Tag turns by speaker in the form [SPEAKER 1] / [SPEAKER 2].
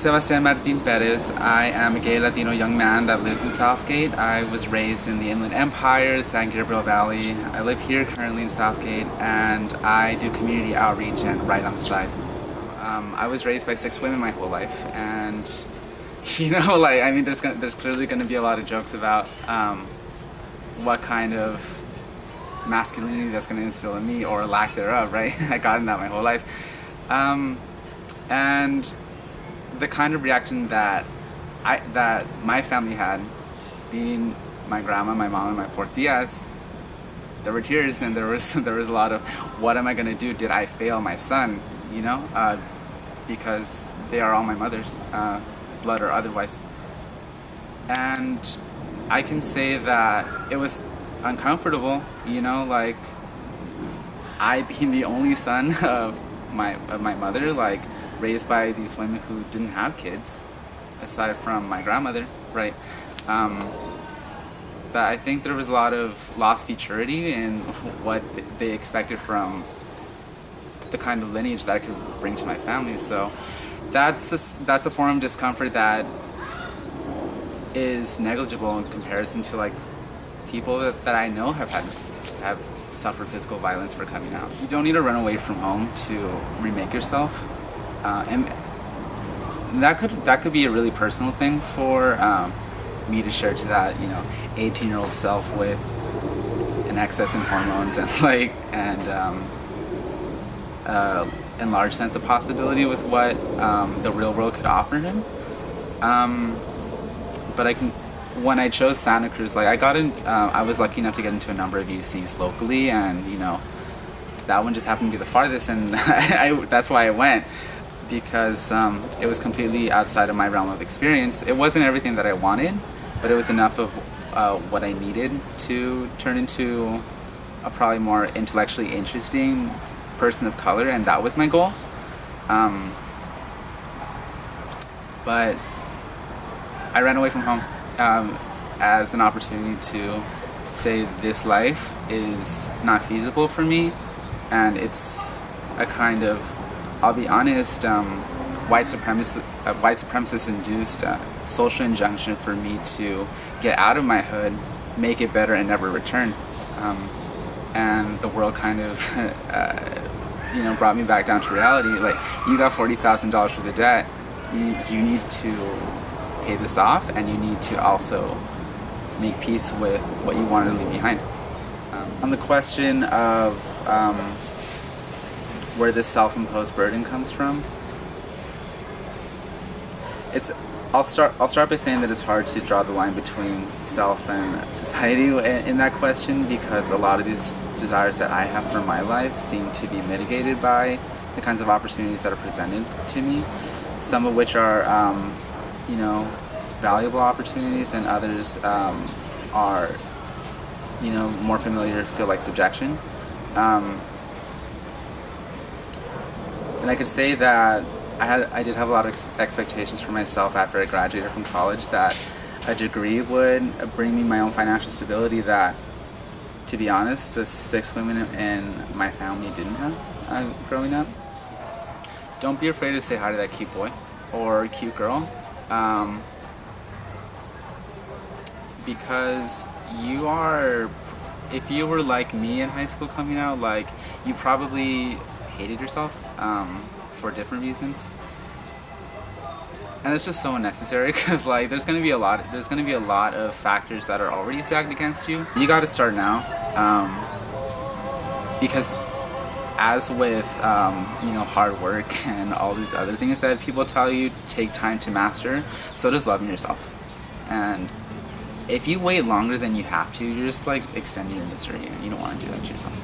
[SPEAKER 1] Sebastian Perez. I am a gay Latino young man that lives in Southgate. I was raised in the Inland Empire, San Gabriel Valley. I live here currently in Southgate, and I do community outreach and write on the side. I was raised by 6 women my whole life, and there's clearly going to be a lot of jokes about what kind of masculinity that's going to instill in me, or lack thereof, right? I gotten that my whole life. And the kind of reaction that my family had, being my grandma, my mom, and my 4 tias, there were tears, and there was a lot of, what am I going to do? Did I fail my son? Because they are all my mothers, blood or otherwise. And I can say that it was uncomfortable, I being the only son of my mother, raised by these women who didn't have kids, aside from my grandmother, right? That I think there was a lot of lost futurity in what they expected from the kind of lineage that I could bring to my family. So that's a form of discomfort that is negligible in comparison to people that I know have suffered physical violence for coming out. You don't need to run away from home to remake yourself, and that could be a really personal thing for me to share to that 18-year-old self with an excess in hormones and large sense of possibility with what the real world could offer him. But when I chose Santa Cruz, I was lucky enough to get into a number of UCs locally, and that one just happened to be the farthest, and that's why I went, because it was completely outside of my realm of experience. It wasn't everything that I wanted, but it was enough of what I needed to turn into a probably more intellectually interesting person of color, and that was my goal. But I ran away from home as an opportunity to say this life is not feasible for me, and it's a kind of, I'll be honest, white supremacist induced social injunction for me to get out of my hood, make it better, and never return. And the world kind of brought me back down to reality. You got $40,000 for the debt, you need to pay this off, and you need to also make peace with what you wanted to leave behind. On the question of where this self-imposed burden comes from, I'll start by saying that it's hard to draw the line between self and society in that question, because a lot of these desires that I have for my life seem to be mitigated by the kinds of opportunities that are presented to me, some of which are valuable opportunities, and others are more familiar, feel like subjection. And I could say that I did have a lot of expectations for myself after I graduated from college, that a degree would bring me my own financial stability that, to be honest, the 6 women in my family didn't have growing up. Don't be afraid to say hi to that cute boy or cute girl, because if you were like me in high school coming out, you probably hated yourself for different reasons, and it's just so unnecessary, because there's gonna be a lot of factors that are already stacked against you. You got to start now, because as with hard work and all these other things that people tell you take time to master, so does loving yourself. And if you wait longer than you have to, you're just extending your misery, and you don't want to do that to yourself.